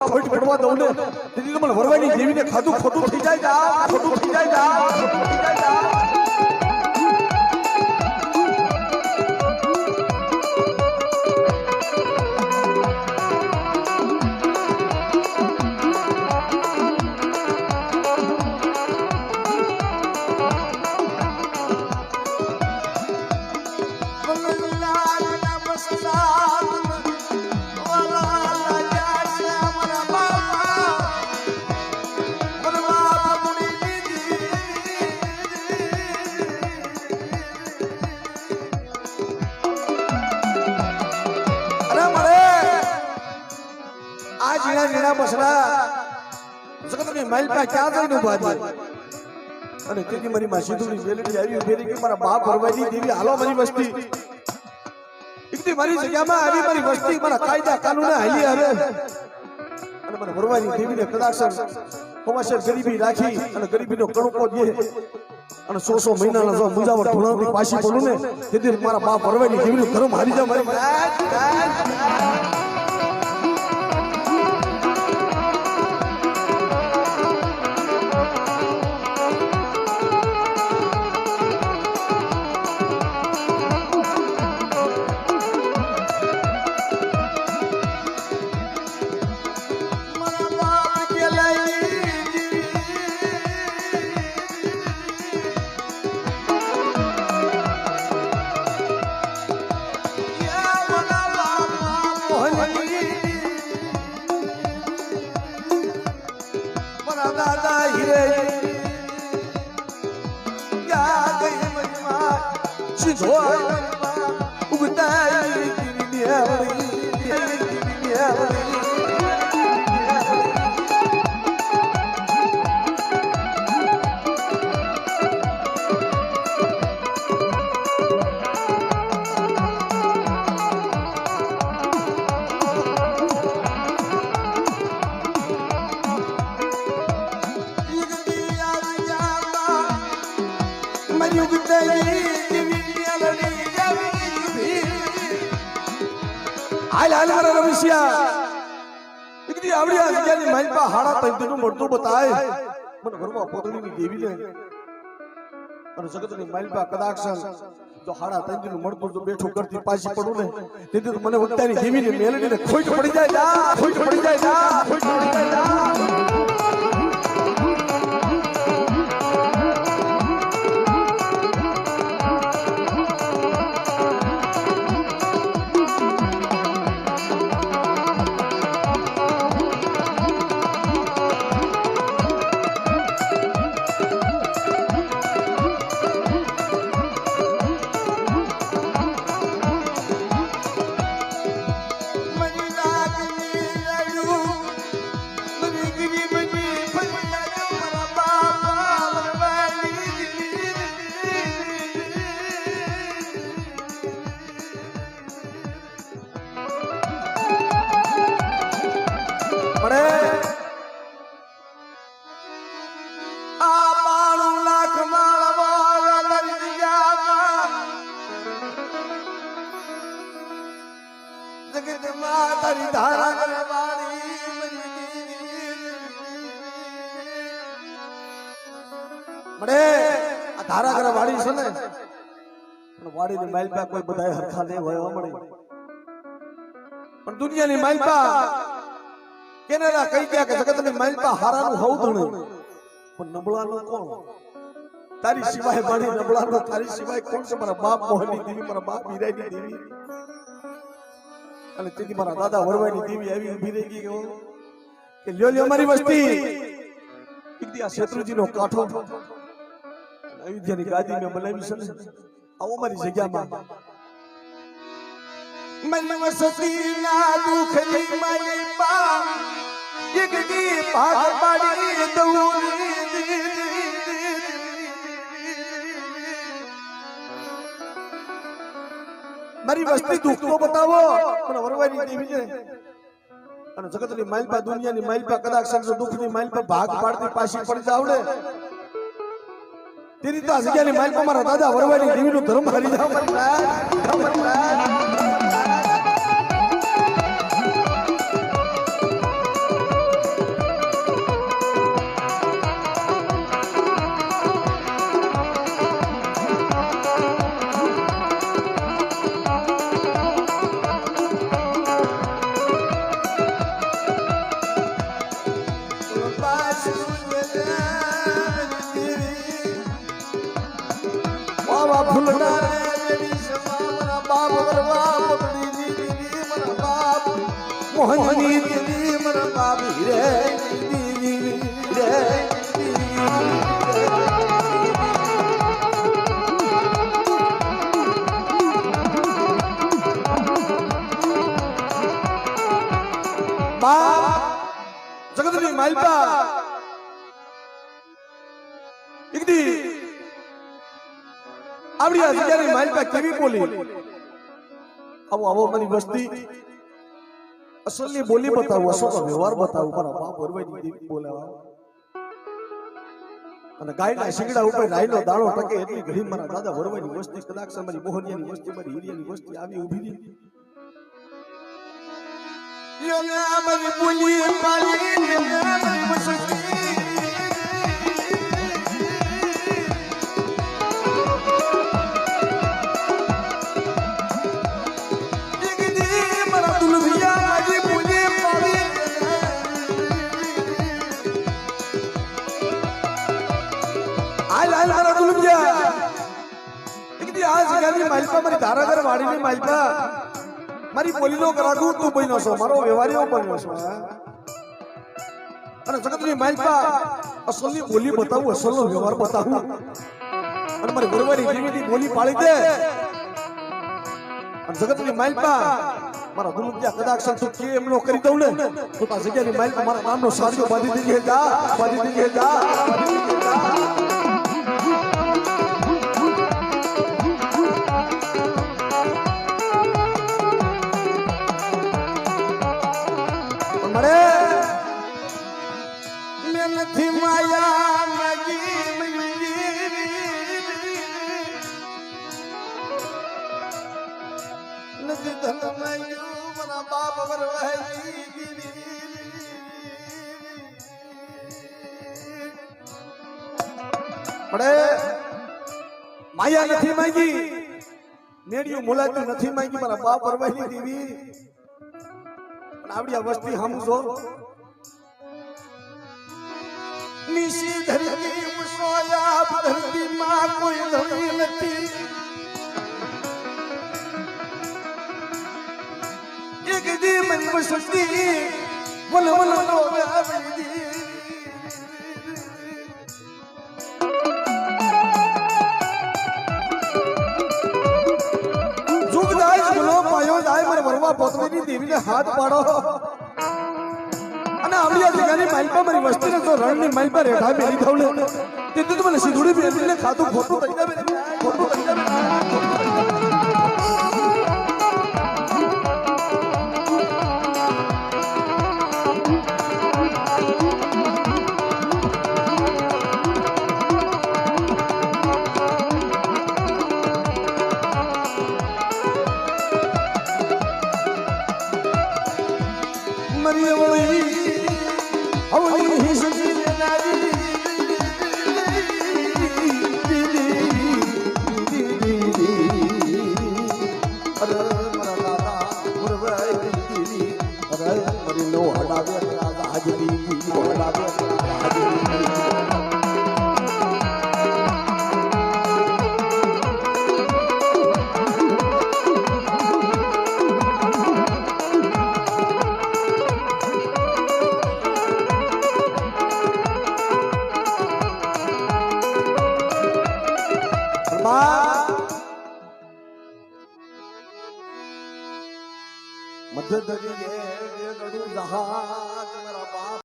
ખોટ પડવા દઉં ને તેથી તમને વરવાની દેવીને ખાધું ખોટું થઈ જાય જા ખોટું થઈ જાય જા ખોટું થઈ જાય જા માલપા ક્યાં જઈને ઉભા છે અને તેથી મારી માં સીધુની વેલડી આવી ઉભી કે મારા બાપ ભરવાજી દેવી હાલો મારી વસ્તી એકથી મારી જગ્યામાં આવી મારી વસ્તી મારા કાયદા કાનૂન હાલી આવે અને મારા ભરવાજી દેવીને કદાચ કોમાસર ગરીબી રાખી અને ગરીબીનો કણકો દે અને 100 મહિનાના જો મુજાવર ધોળાની પાછી પડું ને તેથી મારા બાપ ભરવાજી દેવીનું ધર્મ હારી જાય મારી બેઠો કરતી પાછી પડું ને તેથી મને વખતાની દેવીને મેલડીને ખોટ પડી જાય જા ખોટ પડી જાય જા ખોટ પડી જાય જા કોઈ બધાય હરખા ને હોય મળે પણ દુનિયાની માલપા કેનેરા કહી ગયા કે જગતની માલપા હારાનું હોવું ધણે પણ નબળાનું કોણ તારી સિવાય મારી નબળાનો તારી સિવાય કોણ છે મારા બાપ મોહની દેવી મારા બાપ હીરાની દેવી અને તેથી મારા દાદા વરવાની દેવી આવી ઊભી રહી ગઈ કે લ્યો લ્યો મારી વસ્તી એકદી આ શેત્રુજીનો કાંઠો અયોધ્યાની ગાદી મેં બનાવી છે આવો મારી જગ્યામાં મન વસતી ના દુખની મારી બા એકદી ભાગ પાડી દઉં મારી વસ્તી દુઃખ તો બતાવો પણ વરવાની દેવી છે અને જગતની માલપા દુનિયાની માલપા કદાચ સંસો દુઃખની માલપા ભાગ પાડતી પાછી પડી જાવડે તેરી તો આ જગ્યાની માલપા મારા દાદા વરવાની દેવીનું ધર્મ હારી જાવ ફૂલડા રે જેડી સમા મારા બાપ વરવા પકડી દીધી મારા બાપ મોહનની દેવી મારા બાપ રે દીદી રે બાપ જગતની માલપા એકદી આવડી આ જગ્યાની માલપા કેવી બોલી આવો આવો મારી વસ્તી અસલની બોલી બતાવું અસલનો વ્યવહાર બતાવું મારા બાપ વરવાઈની દેવી બોલાવા અને ગાયના શિંગડા ઉપર રાયનો દાણો ટકે એટલી ઘડી મારા દાદા વરવાઈની વસ્તી કદાચ મારી મોહનિયાની વસ્તી મારી હીરિયાની વસ્તી આવી ઊભી રહી યોના મારી બોલી પાલી ને મારી વસ્તી મારી બોલીનો કરાગુ તું બન્યો છો મારો વ્યવહારીઓ બન્યો છો અને જગતની માલપા અસલની બોલી બતાવું અસલનો વ્યવહાર બતાવું અને મારી ગુરુવારી જીવીની બોલી પાળી દે અને જગતની માલપા મારા દુલુકિયા કદાચ તું કે એમનો કરી દઉં ને તો આ જગ્યાની માલપા મારા નામનો સાજો બાંધી દીજે જા બાંધી દીજે જા નથી માયા નથી ધન માયું મારા બાપ વરવાઈ પડે માયા નથી માંગી મેડિયું મુલાકાત નથી માંગી મારા બાપ વરવાઈ દેવી પણ આવડી આ વસ્તી સમજો નિશી ધરતી સોયા ધરતી માં કોઈ ધણી નથી એક દી મન વસતી વલ વલ નો આવી જુગદાય ગુલો પાયો જાય મારે વરવા પોતરીની દેવીને હાથ પાડો અને આવડિયા જગ્યાની માલપા મારી વસ્તીને તો રણની માલપા રેઠા મેલી થવલે તે તો મને સીધુડી બેલીને ખાતું ખોટું થઈ જાવે ખોટું થઈ જાવે મરી વળી હવલી હિસી નાજી અરે મારા દાદા મુરવાઈ દીદી અરે મરી નો હડાવે રાજા હાજરી હડાવે હાજરી મધ્ય દરિયે ગડું જહાજ મારા બાપ